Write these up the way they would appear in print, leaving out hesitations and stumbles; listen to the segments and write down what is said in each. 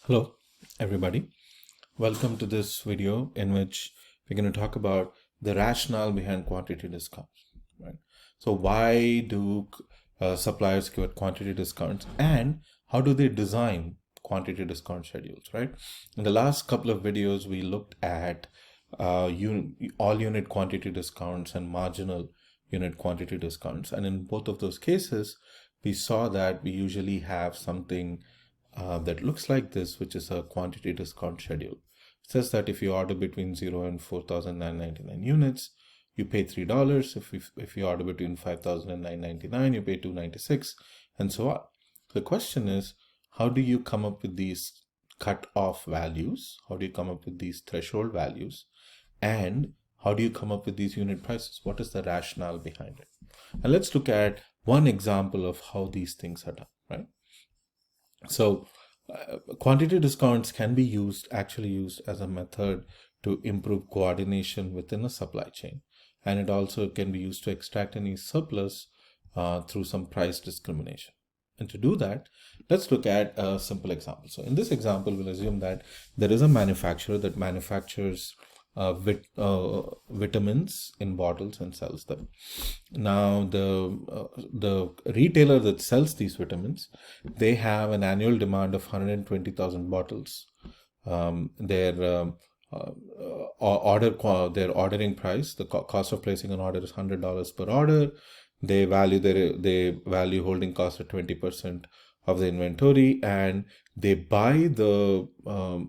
Hello, everybody. Welcome to this video in which we're going to talk about the rationale behind quantity discounts. Right? So, why do suppliers give quantity discounts, and how do they design quantity discount schedules? Right? In the last couple of videos, we looked at all unit quantity discounts and marginal unit quantity discounts, and in both of those cases, we saw that we usually have something that looks like this, which is a quantity discount schedule. It says that if you order between 0 and 4,999 units, you pay $3. If you order between 5,000 and 999, you pay $296, and so on. The question is, how do you come up with these cut-off values? How do you come up with these threshold values? And how do you come up with these unit prices? What is the rationale behind it? And let's look at one example of how these things are done, right? So quantity discounts can be actually used as a method to improve coordination within a supply chain. And it also can be used to extract any surplus through some price discrimination. And to do that, let's look at a simple example. So in this example, we'll assume that there is a manufacturer that manufactures vitamins in bottles and sells them. Now, the retailer that sells these vitamins, they have an annual demand of 120,000 bottles. Their ordering price, the cost of placing an order is $100 per order. They value holding cost at 20% of the inventory, and they buy the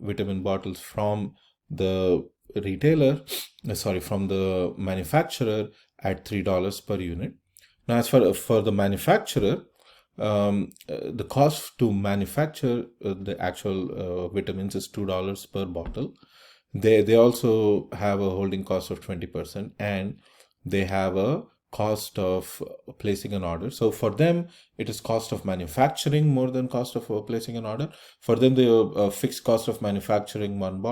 vitamin bottles from the from the manufacturer at $3 per unit. Now, as for the manufacturer, the cost to manufacture the actual vitamins is $2 per bottle. They also have a holding cost of 20%, and they have a cost of placing an order. So for them, it is cost of manufacturing more than cost of placing an order. For them, the fixed cost of manufacturing one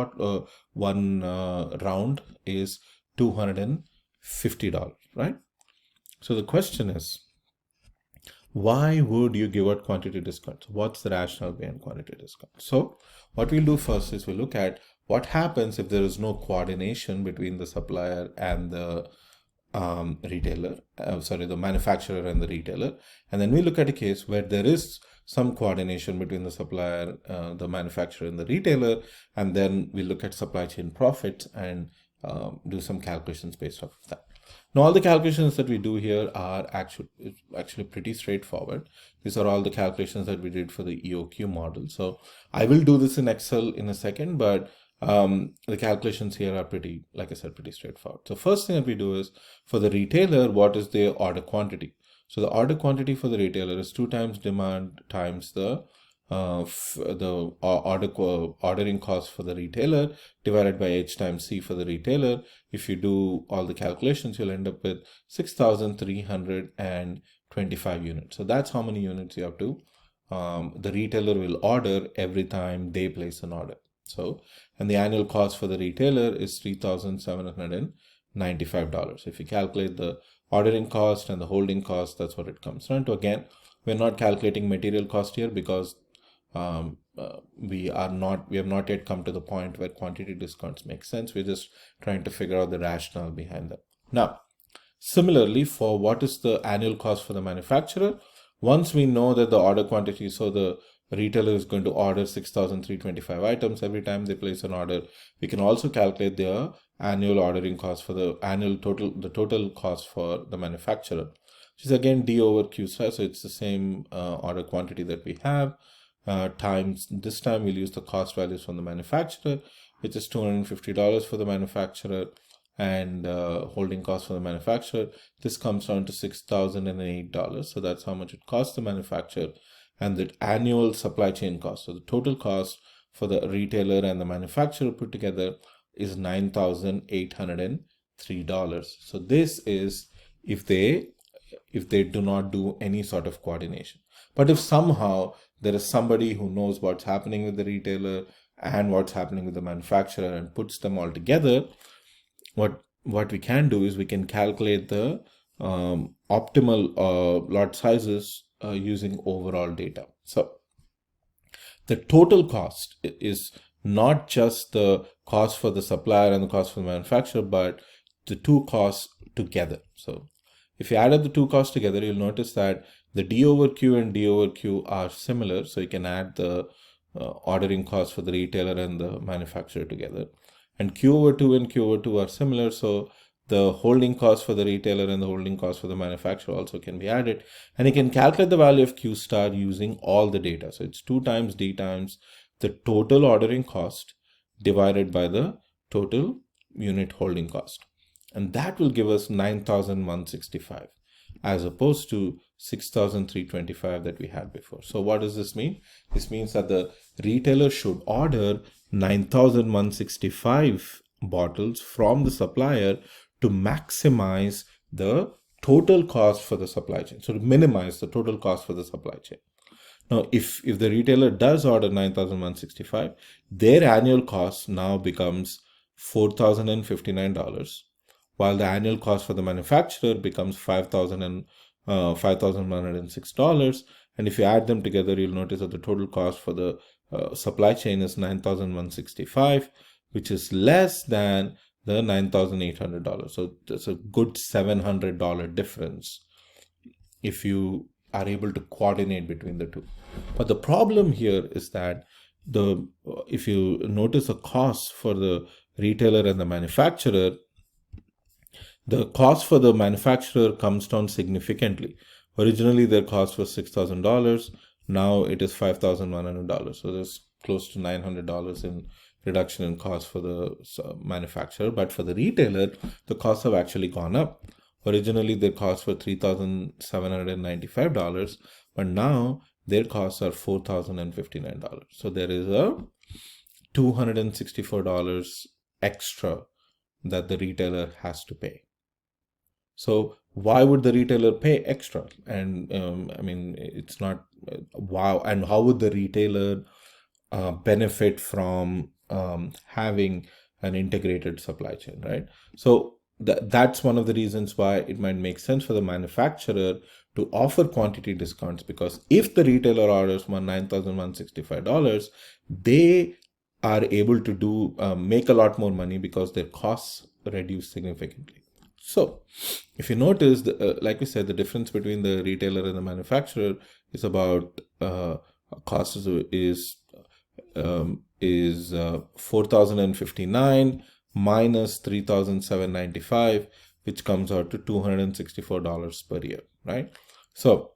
round is $250, right? So the question is, why would you give out quantity discounts? What's the rationale behind quantity discounts? So what we'll do first is we'll look at what happens if there is no coordination between the supplier and the the manufacturer and the retailer. And then we look at a case where there is some coordination between the supplier, the manufacturer, and the retailer. And then we look at supply chain profits and do some calculations based off of that. Now, all the calculations that we do here are actually pretty straightforward. These are all the calculations that we did for the EOQ model. So I will do this in Excel in a second, but the calculations here are pretty, like I said, pretty straightforward. So first thing that we do is, for the retailer, what is their order quantity? So the order quantity for the retailer is 2 times demand times the ordering cost for the retailer divided by H times C for the retailer. If you do all the calculations, you'll end up with 6,325 units. So that's how many units you have to, the retailer will order every time they place an order. So, and the annual cost for the retailer is $3,795. If you calculate the ordering cost and the holding cost, that's what it comes down to. Again, we're not calculating material cost here because we have not yet come to the point where quantity discounts make sense. We're just trying to figure out the rationale behind them. Now, similarly, for what is the annual cost for the manufacturer, once we know that the order quantity, so the retailer is going to order 6,325 items every time they place an order, we can also calculate their annual ordering cost for the total cost for the manufacturer, which is again D over Q star. So it's the same order quantity that we have, times, this time we'll use the cost values from the manufacturer, which is $250 for the manufacturer, and holding cost for the manufacturer. This comes down to $6,008. So that's how much it costs the manufacturer. And the annual supply chain cost, so the total cost for the retailer and the manufacturer put together, is $9,803. So this is if they do not do any sort of coordination. But if somehow there is somebody who knows what's happening with the retailer and what's happening with the manufacturer and puts them all together, what we can do is we can calculate the optimal lot sizes using overall data. So the total cost is not just the cost for the supplier and the cost for the manufacturer, but the two costs together. So if you added the two costs together, you'll notice that the D over Q and D over Q are similar. So you can add the ordering cost for the retailer and the manufacturer together. And Q over 2 and Q over 2 are similar. So the holding cost for the retailer and the holding cost for the manufacturer also can be added. And you can calculate the value of Q star using all the data. So it's 2 times D times the total ordering cost divided by the total unit holding cost. And that will give us 9,165 as opposed to 6,325 that we had before. So what does this mean? This means that the retailer should order 9,165 bottles from the supplier to maximize the total cost for the supply chain. So to minimize the total cost for the supply chain. Now, if the retailer does order 9,165, their annual cost now becomes $4,059, while the annual cost for the manufacturer becomes $5,106. And if you add them together, you'll notice that the total cost for the supply chain is 9,165, which is less than the $9,800. So there's a good $700 difference if you are able to coordinate between the two. But the problem here is that if you notice the cost for the retailer and the manufacturer, the cost for the manufacturer comes down significantly. Originally, their cost was $6,000. Now it is $5,100. So there's close to $900 in reduction in cost for the manufacturer. But for the retailer, the costs have actually gone up. Originally, their costs were $3,795, but now their costs are $4,059. So there is a $264 extra that the retailer has to pay. So why would the retailer pay extra? And I mean, it's not wow. And how would the retailer benefit from having an integrated supply chain, right? So that's one of the reasons why it might make sense for the manufacturer to offer quantity discounts, because if the retailer orders $9,165, they are able to make a lot more money because their costs reduce significantly. So if you notice, like we said, the difference between the retailer and the manufacturer is about cost is 4,059 minus 3,795, which comes out to $264 per year, right? So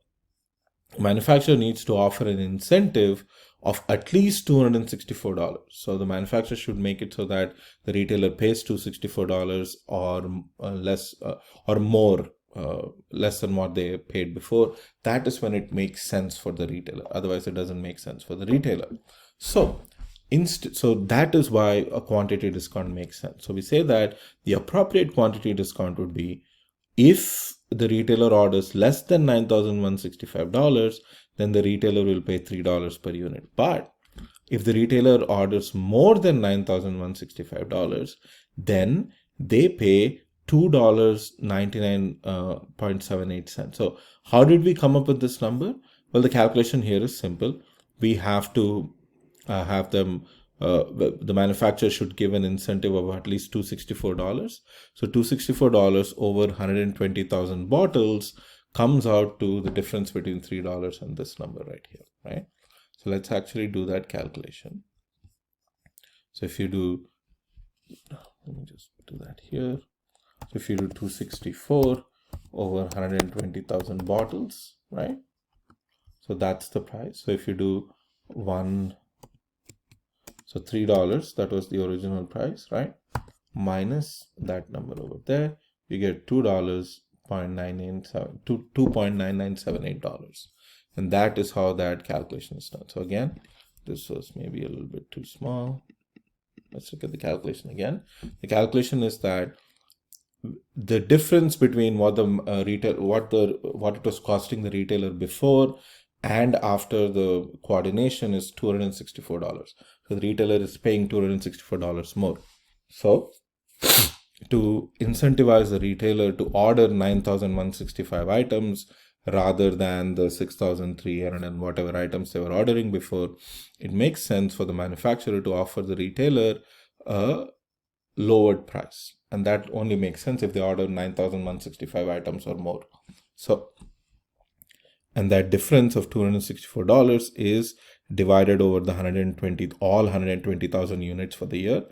manufacturer needs to offer an incentive of at least $264. So the manufacturer should make it so that the retailer pays $264 or less or more, less than what they paid before. That is when it makes sense for the retailer. Otherwise, it doesn't make sense for the retailer. So that is why a quantity discount makes sense. So we say that the appropriate quantity discount would be if the retailer orders less than $9,165, then the retailer will pay $3 per unit. But if the retailer orders more than $9,165, then they pay $2.99.78. So how did we come up with this number? Well, the calculation here is simple. We have to have them, the manufacturer should give an incentive of at least $264. So $264 over 120,000 bottles comes out to the difference between $3 and this number right here, right? So let's actually do that calculation. So if you do, let me just do that here. So if you do 264 over 120,000 bottles, right? So that's the price. So if you do so $3, that was the original price, right? Minus that number over there, you get $2.9978. And that is how that calculation is done. So again, this was maybe a little bit too small. Let's look at the calculation again. The calculation is that the difference between what the what it was costing the retailer before and after the coordination is $264. So the retailer is paying $264 more. So to incentivize the retailer to order 9,165 items rather than the 6,300 and whatever items they were ordering before, it makes sense for the manufacturer to offer the retailer a lowered price. And that only makes sense if they order 9,165 items or more. So, and that difference of $264 is divided over the 120,000 units for the year.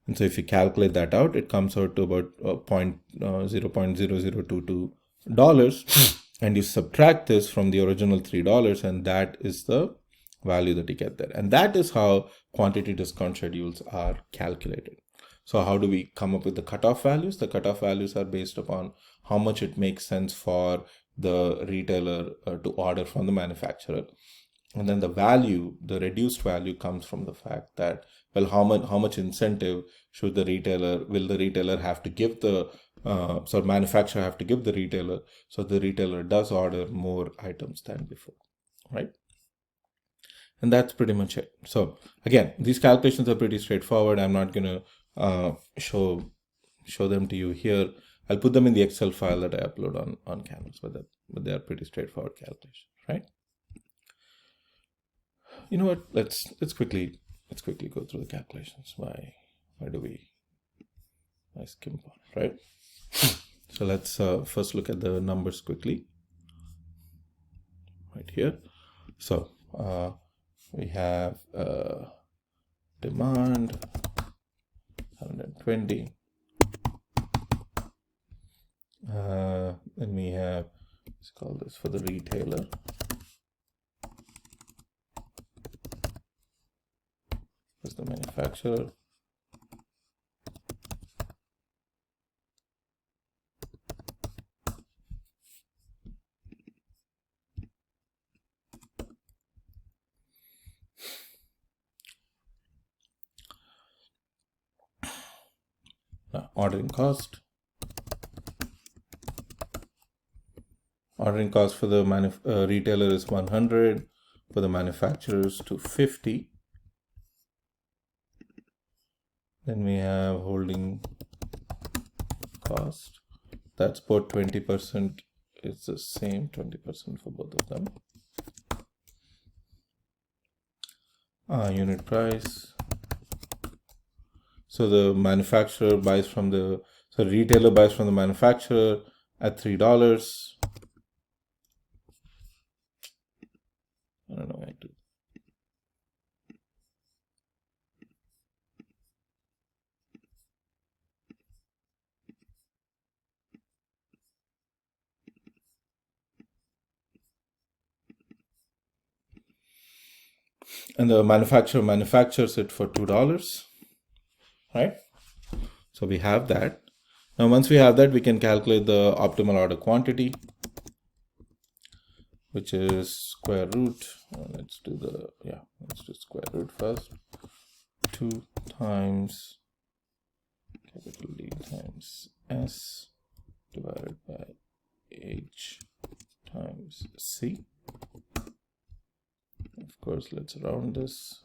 And so if you calculate that out, it comes out to about $0.0022. And you subtract this from the original $3, and that is the value that you get there. And that is how quantity discount schedules are calculated. So how do we come up with the cutoff values? The cutoff values are based upon how much it makes sense for the retailer to order from the manufacturer. And then the value, the reduced value, comes from the fact that, well, how much incentive will the retailer have to give the manufacturer have to give the retailer, so the retailer does order more items than before, right? And that's pretty much it. So again, these calculations are pretty straightforward. I'm not going to show them to you here. I'll put them in the Excel file that I upload on Canvas, but they are pretty straightforward calculations, right? You know what? Let's quickly go through the calculations. Why do we skimp on it, right? So let's first look at the numbers quickly, right here. So we have demand 120. Then we have, let's call this for the retailer. That's the manufacturer. Now, ordering cost. Ordering cost for the retailer is 100, for the manufacturer is 250. Then we have holding cost. That's about 20%. It's the same 20% for both of them. Unit price. So the manufacturer buys from the retailer buys from the manufacturer at $3. I don't know why I do. And the manufacturer manufactures it for $2, right? So we have that. Now, once we have that, we can calculate the optimal order quantity, which is square root. Let's do square root first. 2 times capital D times S divided by H times C. Of course, let's round this.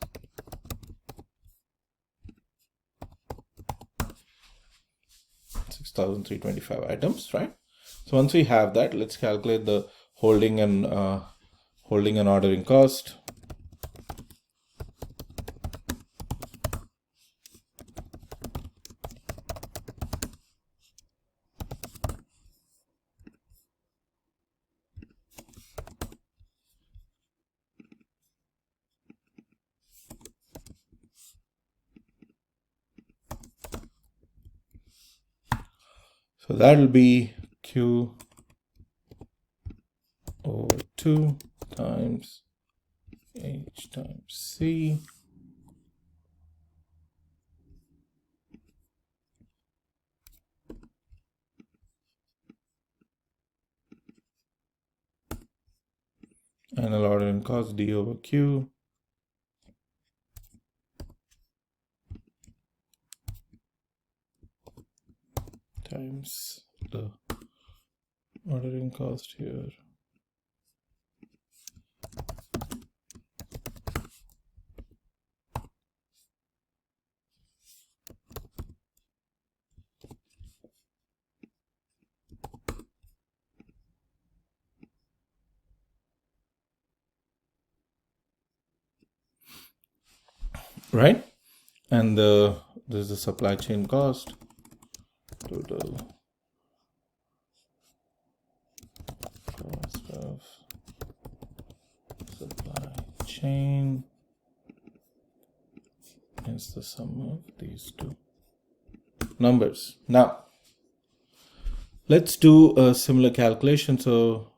$6,325 items, right? So once we have that, let's calculate the holding and ordering cost. So that will be Q over 2 times H times C. Annual ordering cost D over Q. Times the ordering cost here. right? And this is the supply chain cost, total cost of supply chain is the sum of these two numbers. Now let's do a similar calculation. So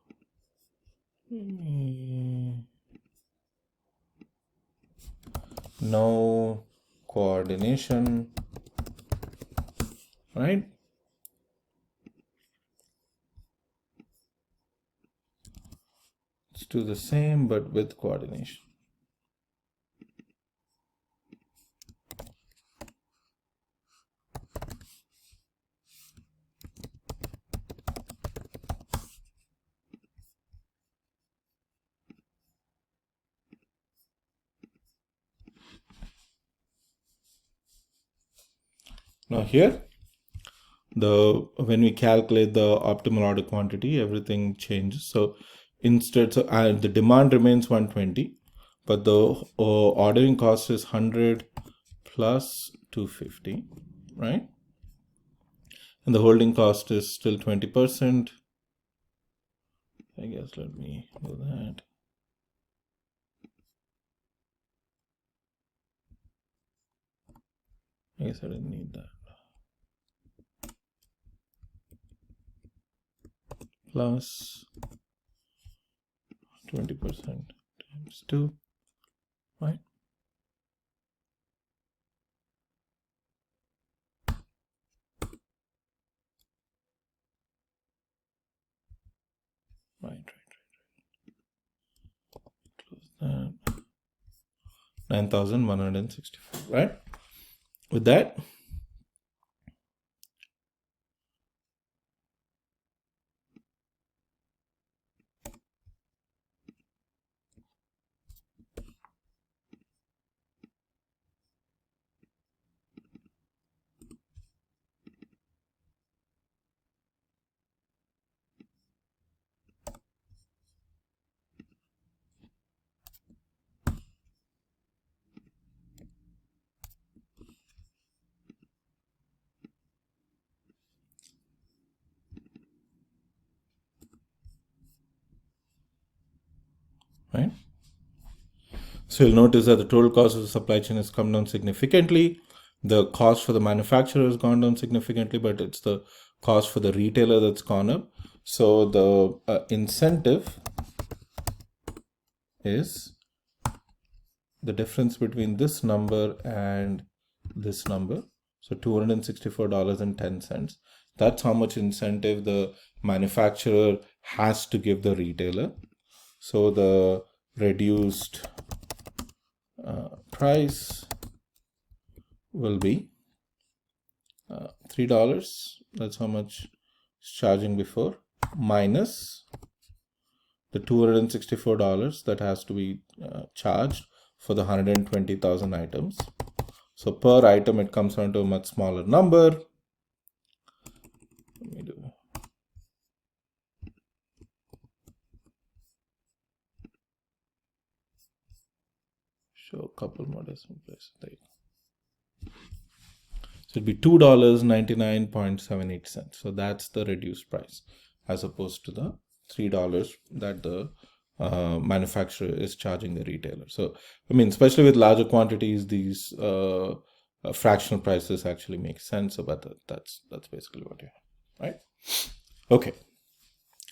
no coordination, right? Let's do the same but with coordination. Now here, when we calculate the optimal order quantity, everything changes. So instead, the demand remains 120, but the ordering cost is 100 plus 250, right? And the holding cost is still 20%. I guess let me do that. I guess I didn't need that. Plus 20% times 2, right? Right. Close that. 9,164, right? With that, right? So you'll notice that the total cost of the supply chain has come down significantly. The cost for the manufacturer has gone down significantly, but it's the cost for the retailer that's gone up. So the incentive is the difference between this number and this number. So $264.10. That's how much incentive the manufacturer has to give the retailer. So the reduced price will be $3. That's how much it's charging before, minus the $264 that has to be charged for the 120,000 items. So per item, it comes down to a much smaller number. Let me do. Show a couple more decimal places. There you go. So it'd be $2.99.78. So that's the reduced price, as opposed to the $3 that the manufacturer is charging the retailer. So, I mean, especially with larger quantities, these fractional prices actually make sense. So, but that's basically what you have, right? Okay.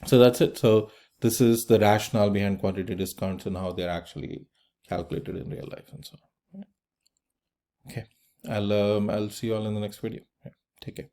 So that's it. So this is the rationale behind quantity discounts and how they're actually calculated in real life and so on. Okay. I'll see you all in the next video. Take care.